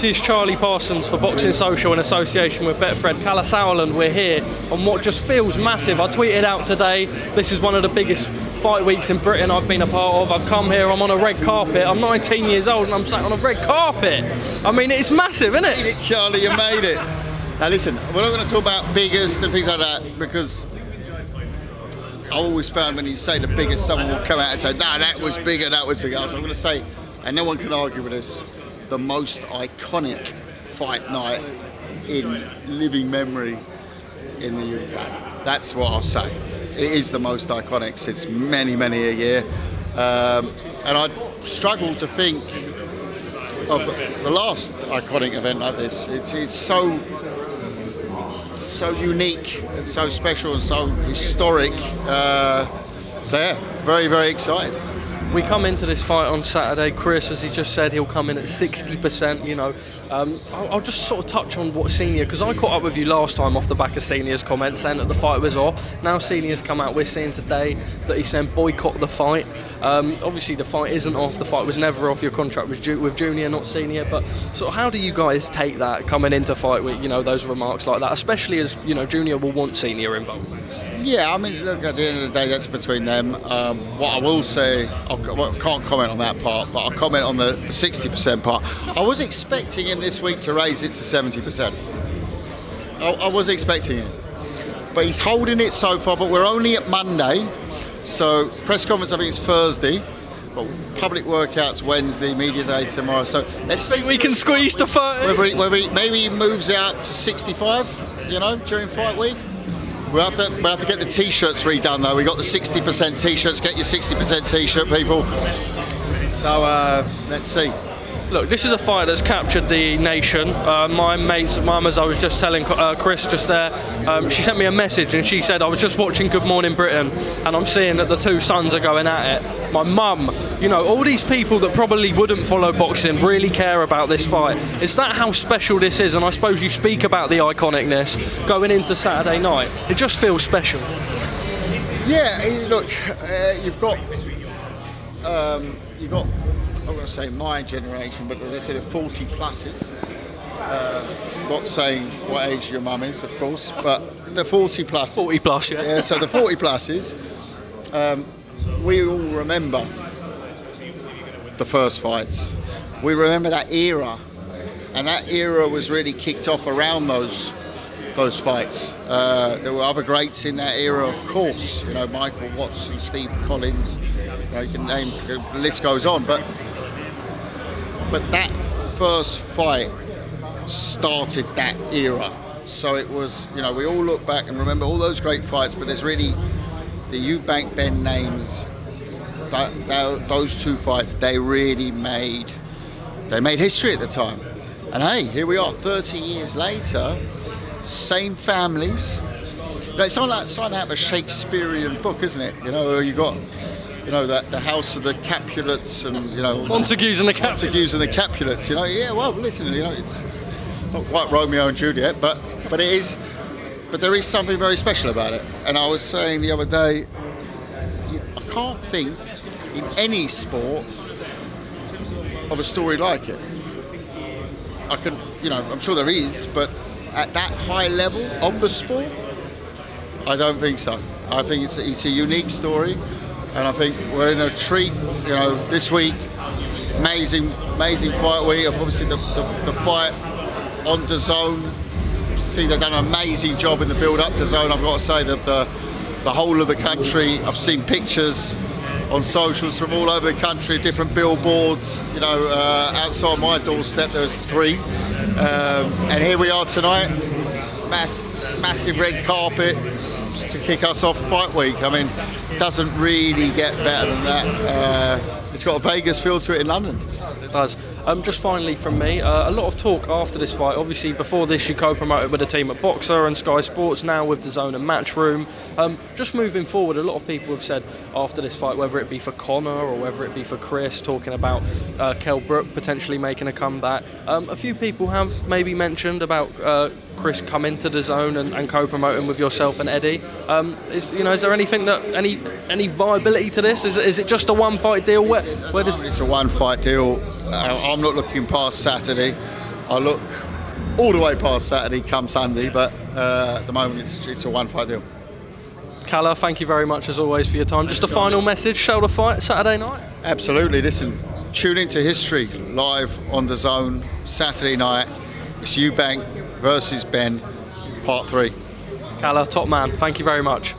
This is Charlie Parsons for Boxing Social in association with Betfred. Kalle Sauerland, we're here on what just feels massive. I tweeted out today, this is one of the biggest fight weeks in Britain I've been a part of. I've come here, I'm on a red carpet. I'm 19 years old and I'm sat on a red carpet. I mean, it's massive, isn't it? You made it, Charlie, you made it. Now listen, we're not going to talk about biggest and things like that, because I always found when you say the biggest, someone will come out and say, no, that was bigger, that was bigger. So I'm going to say, and no one can argue with this, the most iconic fight night in living memory in the UK. That's what I'll say. It is the most iconic since many, many a year. And I struggle to think of the last iconic event like this. It's so unique and so special and so historic. So yeah, very, very excited. We come into this fight on Saturday. Chris, as he just said, he'll come in at 60%, you know. I'll just sort of touch on what Senior, because I caught up with you last time off the back of Senior's comments saying that the fight was off. Now Senior's come out, we're seeing today that he's saying boycott the fight. Obviously the fight isn't off, the fight was never off, your contract was with Junior, not Senior, but sort of how do you guys take that coming into fight with, you know, those remarks like that, especially as, you know, Junior will want Senior involved? Yeah, I mean, look, at the end of the day, that's between them. What I will say, I can't comment on that part, but I'll comment on the 60% part. I was expecting him this week to raise it to 70%. I was expecting it. But he's holding it so far, but we're only at Monday. So press conference, I think it's Thursday. Well, public workouts Wednesday, media day tomorrow. So let's see. We can squeeze to 30. Whether maybe he moves out to 65, you know, during fight week. We'll have to get the T-shirts redone though. We got the 60% T-shirts. Get your 60% T-shirt, people. So let's see. Look, this is a fight that's captured the nation. My mate's mum, as I was just telling Chris just there, she sent me a message and she said, I was just watching Good Morning Britain and I'm seeing that the two sons are going at it. My mum, you know, all these people that probably wouldn't follow boxing really care about this fight. Is that how special this is? And I suppose you speak about the iconicness going into Saturday night. It just feels special. Yeah, look, you've got I'm going to say my generation, but let's say the 40 pluses. Not saying what age your mum is, of course, but the 40 plus. 40 plus, yeah. Yeah, so the 40 pluses, we all remember the first fights. We remember that era, and that era was really kicked off around those fights. There were other greats in that era, of course. You know, Michael Watson, Steve Collins. You know, you can name, the list goes on, but that first fight started that era. So it was, you know, we all look back and remember all those great fights, but there's really the EUBANK Benn names. Those two fights, they really made history at the time. And hey, here we are, 30 years later, same families. You know, it's something out of a Shakespearean book, isn't it? You know, you got, you know, the house of the Capulets and, you know, Montagues and the Capulets. You know, yeah. Well, listen, you know, it's not quite Romeo and Juliet, but it is. But there is something very special about it. And I was saying the other day, I can't think in any sport of a story like it. I can, you know, I'm sure there is, but at that high level of the sport, I don't think so. I think it's a unique story. And I think we're in a treat, you know, this week. Amazing fight week. Obviously the fight on DAZN. See, they've done an amazing job in the build-up to DAZN. I've got to say that the whole of the country, I've seen pictures on socials from all over the country, different billboards. You know, outside my doorstep there's 3. And here we are tonight, massive red carpet to kick us off fight week. I mean, doesn't really get better than that. It's got a Vegas feel to it in London. It does. Just finally from me, a lot of talk after this fight. Obviously, before this, you co-promoted with a team at Boxer and Sky Sports, now with DAZN and Matchroom. Just moving forward, a lot of people have said after this fight, whether it be for Conor or whether it be for Chris, talking about Kell Brook potentially making a comeback. A few people have maybe mentioned about Chris coming to DAZN and co-promoting with yourself and Eddie. Is there anything that any viability to this? Is it just a one-fight deal? Where does... It's a one-fight deal. I'm not looking past Saturday. I look all the way past Saturday come Sunday, but at the moment it's a one-fight deal. Kalle, thank you very much as always for your time. Just a final message, shoulder fight Saturday night? Absolutely, listen, tune into history live on the Zone Saturday night. It's EUBANK versus Benn, part 3. Kalle, top man, thank you very much.